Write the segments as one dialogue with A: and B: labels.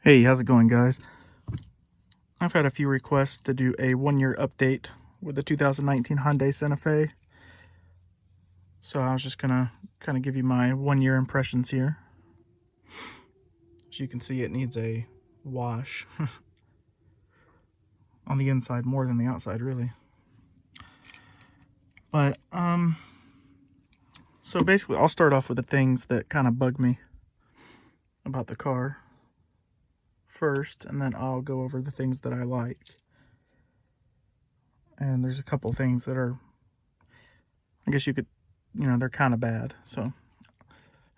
A: Hey, how's it going, guys? I've had a few requests to do a 1-year update with the 2019 Hyundai Santa Fe. So I was just gonna kind of give you my 1-year impressions here. As you can see, it needs a wash on the inside more than the outside, really. But so basically I'll start off with the things that kind of bug me about the car first, and then I'll go over the things that I like. And there's a couple things that are, I guess you could, they're kind of bad. So, all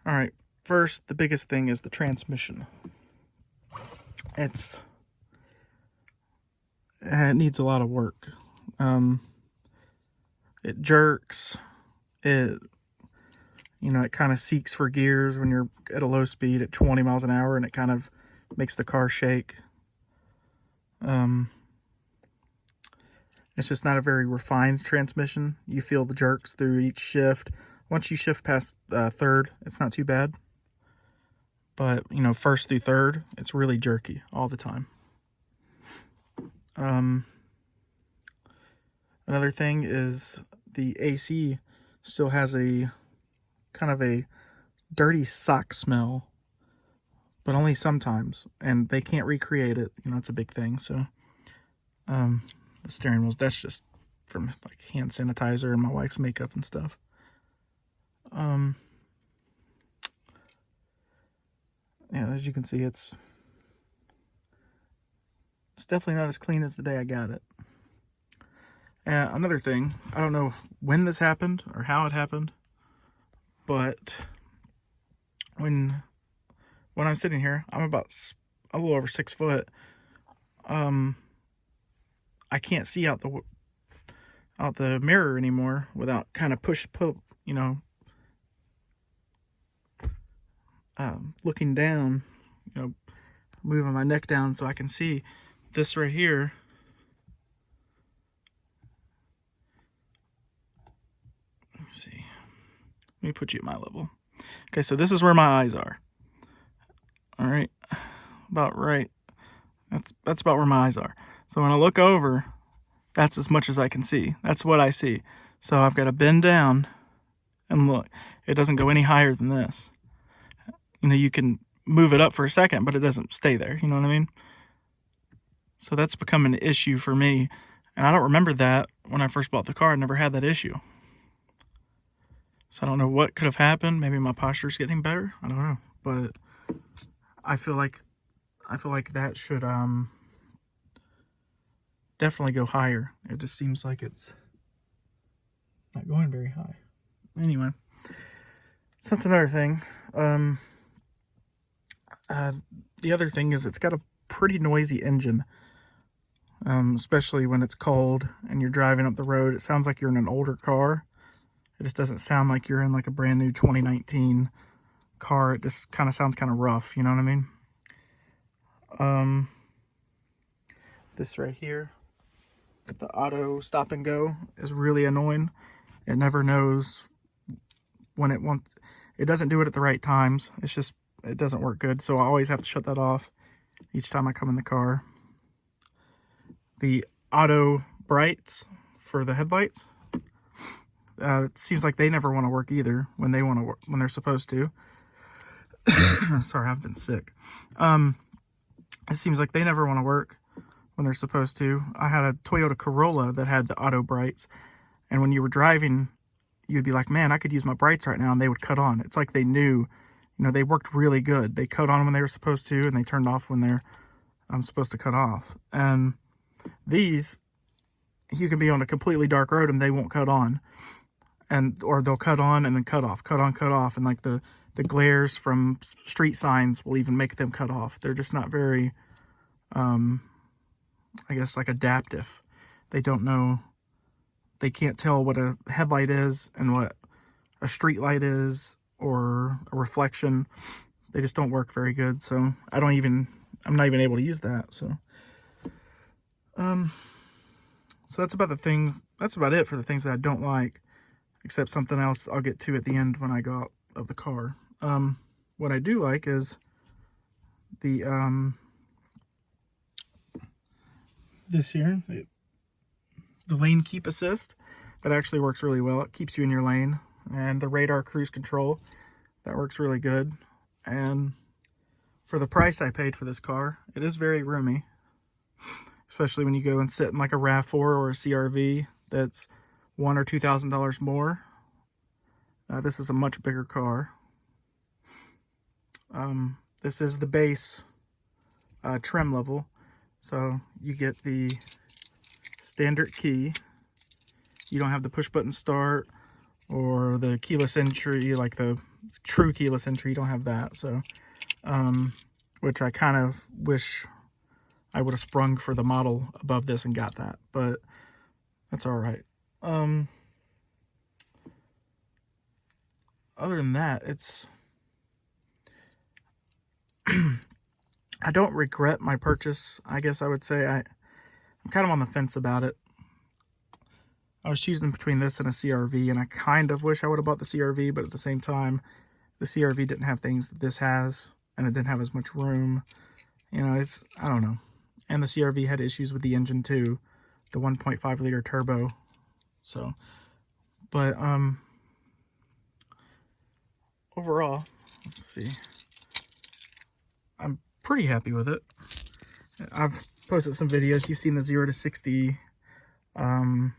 A: right. First, the biggest thing is the transmission. It needs a lot of work. It jerks. It kind of seeks for gears when you're at a low speed at 20 miles an hour, and it kind of makes the car shake. It's just not a very refined transmission. You feel the jerks through each shift. Once you shift past third, it's not too bad. But, first through third, it's really jerky all the time. Another thing is the AC still has a kind of a dirty sock smell, but only sometimes, and they can't recreate it. It's a big thing. So the steering wheels, that's just from like hand sanitizer and my wife's makeup and stuff. Yeah, as you can see, it's definitely not as clean as the day I got it. Another thing, I don't know when this happened or how it happened, but when I'm sitting here, I'm about a little over 6 foot. I can't see out the mirror anymore without kind of looking down, moving my neck down so I can see this right here. Let me see. Let me put you at my level. Okay, so this is where my eyes are. All right, about right. That's about where my eyes are. So when I look over, that's as much as I can see. That's what I see. So I've got to bend down and look. It doesn't go any higher than this. You can move it up for a second, but it doesn't stay there. You know what I mean? So that's become an issue for me. And I don't remember that when I first bought the car. I never had that issue. So I don't know what could have happened. Maybe my posture's getting better. I don't know. But I feel like that should definitely go higher. It just seems like it's not going very high. Anyway, so that's another thing. The other thing is it's got a pretty noisy engine, especially when it's cold and you're driving up the road. It sounds like you're in an older car. It just doesn't sound like you're in like a brand new 2019 car. It just kind of sounds kind of rough, you know what I mean? This right here, the auto stop and go, is really annoying. It never knows when it wants. It doesn't do it at the right times. It doesn't work good. So I always have to shut that off each time I come in the car. The auto brights for the headlights, it seems like they never want to work either when they want to work, when they're supposed to. Sorry, I've been sick. It seems like they never want to work when they're supposed to. I had a Toyota Corolla that had the auto brights, and when you were driving, you'd be like, man, I could use my brights right now, and they would cut on. It's like they knew, they worked really good. They cut on when they were supposed to, and they turned off when they're supposed to cut off. And these, you can be on a completely dark road and they won't cut on, or they'll cut on and then cut off, cut on, cut off, and like the glares from street signs will even make them cut off. They're just not very, I guess, like adaptive. They don't know. They can't tell what a headlight is and what a street light is or a reflection. They just don't work very good. So I'm not even able to use that. So that's about it for the things that I don't like, except something else I'll get to at the end when I go out of the car. What I do like is the this here, the lane keep assist, that actually works really well. It keeps you in your lane. And the radar cruise control, that works really good. And for the price I paid for this car, it is very roomy, especially when you go and sit in like a RAV4 or a CRV that's $1,000 or $2,000 more. This is a much bigger car. This is the base trim level, so you get the standard key. You don't have the push button start or the keyless entry, like the true keyless entry. You don't have that, so which I kind of wish I would have sprung for the model above this and got that, but that's all right. Other than that, it's I don't regret my purchase. I guess I would say I'm kind of on the fence about it. I was choosing between this and a CRV, and I kind of wish I would have bought the CRV, but at the same time, the CRV didn't have things that this has, and it didn't have as much room. You know, I don't know. And the CRV had issues with the engine too, the 1.5 liter turbo. So, but overall, let's see. I'm pretty happy with it. I've posted some videos. You've seen the 0 to 60. I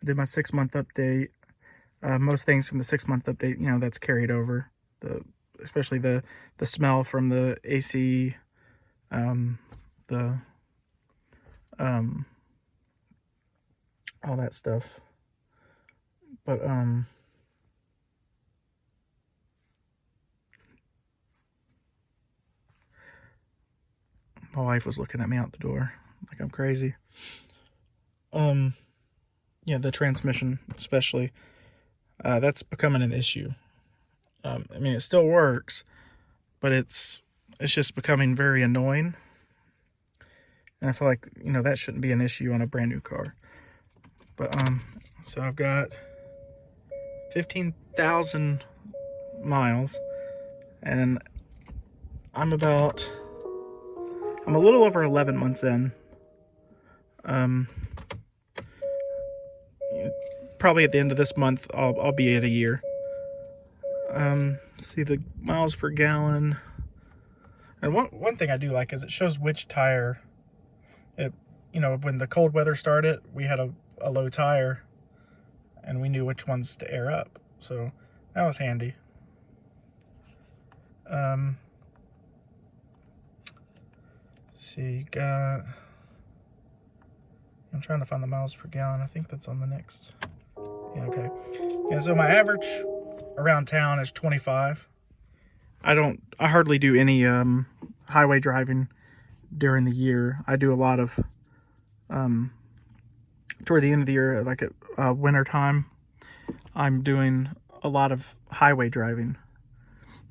A: did my 6-month update. Most things from the 6-month update, you know, that's carried over. Especially the smell from the AC, all that stuff. But my wife was looking at me out the door like I'm crazy. Yeah, the transmission especially, that's becoming an issue. I mean, it still works, but it's just becoming very annoying. And I feel like, you know, that shouldn't be an issue on a brand new car. But so I've got 15,000 miles, and I'm a little over 11 months in. Probably at the end of this month, I'll be at a year. See the miles per gallon. And one thing I do like is it shows which tire. You know, when the cold weather started, we had a low tire, and we knew which ones to air up. So that was handy. Let's see, I'm trying to find the miles per gallon. I think that's on the next. Yeah, okay. Yeah, so my average around town is 25. I hardly do any highway driving during the year. I do a lot of toward the end of the year, like at winter time, I'm doing a lot of highway driving.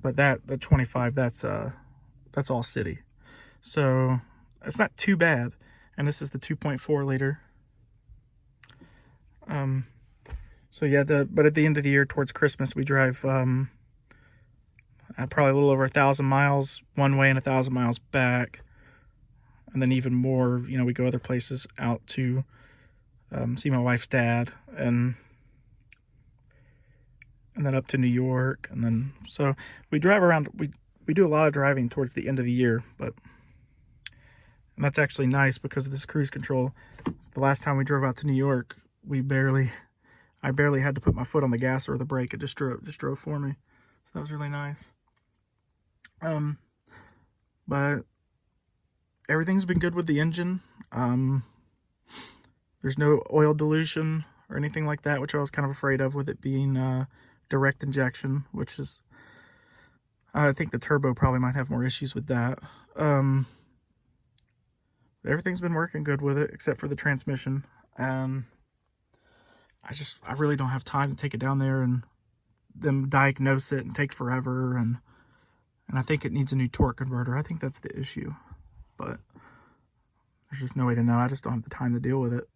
A: But the 25, that's all city. So it's not too bad. And this is the 2.4 liter. So yeah, but at the end of the year, towards Christmas, we drive probably a little over 1,000 miles one way and 1,000 miles back, and then even more. You know, we go other places out to see my wife's dad, and then up to New York, and then so we drive around. We do a lot of driving towards the end of the year, and that's actually nice because of this cruise control. The last time we drove out to New York, I barely had to put my foot on the gas or the brake. It just drove for me. So that was really nice. But everything's been good with the engine. There's no oil dilution or anything like that, which I was kind of afraid of with it being direct injection, which is, I think the turbo probably might have more issues with that. Everything's been working good with it, except for the transmission. I really don't have time to take it down there and them diagnose it and take forever, and I think it needs a new torque converter. I think that's the issue, but there's just no way to know. I just don't have the time to deal with it.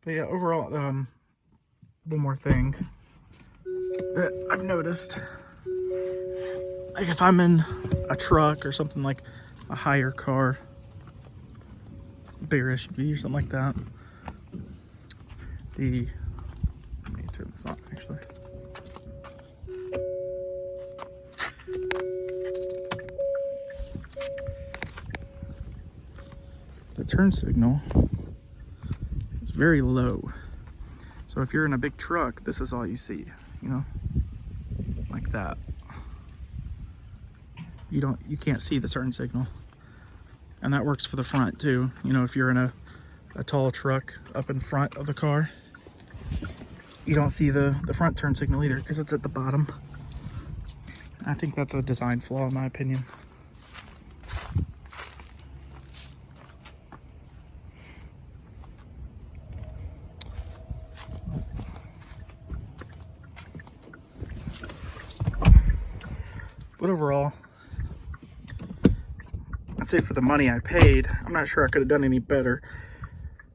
A: But yeah, overall, one more thing that I've noticed, like if I'm in a truck or something, like a higher car, bigger SUV or something like that. Let me turn this on actually. The turn signal is very low. So if you're in a big truck, this is all you see, you know, like that. You can't see the turn signal. And that works for the front too. You know, if you're in a tall truck up in front of the car, you don't see the front turn signal either because it's at the bottom. I think that's a design flaw in my opinion. But overall, I'd say for the money I paid, I'm not sure I could have done any better,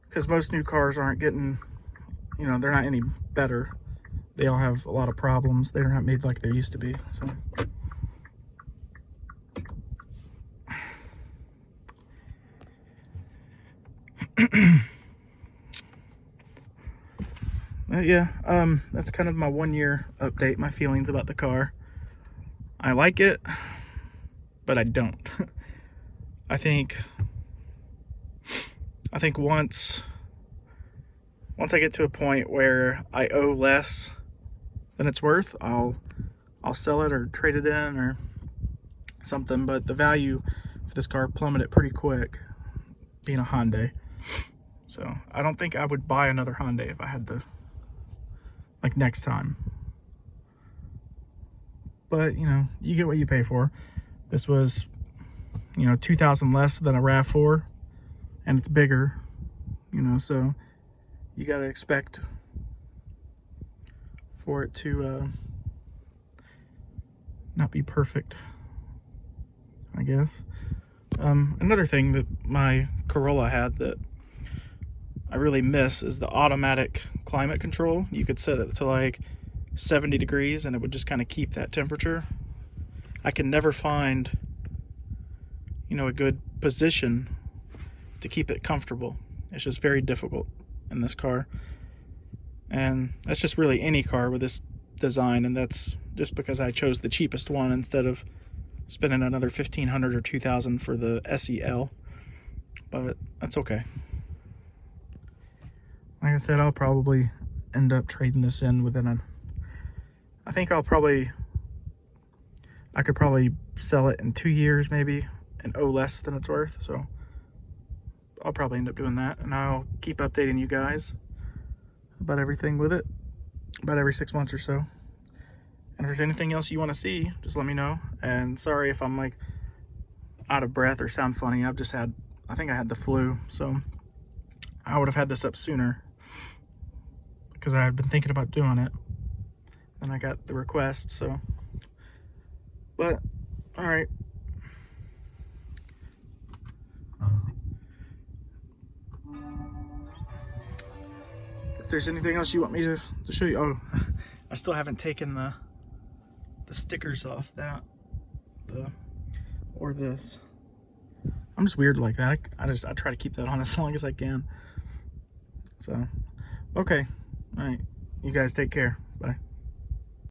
A: because most new cars aren't getting, you know, they're not any better. They all have a lot of problems. They're not made like they used to be. So yeah, that's kind of my 1 year update, my feelings about the car. I like it, but I don't. I think once I get to a point where I owe less than it's worth, I'll sell it or trade it in or something. But the value for this car plummeted pretty quick, being a Hyundai. So I don't think I would buy another Hyundai if I had the, like, next time. But, you know, you get what you pay for. This was, you know, $2,000 less than a RAV4, and it's bigger, you know, so you got to expect for it to not be perfect, I guess. Another thing that my Corolla had that I really miss is the automatic climate control. You could set it to like 70 degrees and it would just kind of keep that temperature. I can never find, you know, a good position to keep it comfortable. It's just very difficult in this car. And that's just really any car with this design, and that's just because I chose the cheapest one instead of spending another $1,500 or $2,000 for the SEL. But that's okay. Like I said, I'll probably end up trading this in within I think I could probably sell it in 2 years maybe and owe less than it's worth. So I'll probably end up doing that, and I'll keep updating you guys about everything with it about every 6 months or so. And if there's anything else you want to see, just let me know. And sorry if I'm like out of breath or sound funny. I think I had the flu, so I would have had this up sooner because I had been thinking about doing it, and I got the request. So, but all right. If there's anything else you want me to show you, oh, I still haven't taken the stickers off that, or this. I'm just weird like that. I try to keep that on as long as I can. So, okay, all right. You guys take care. Bye.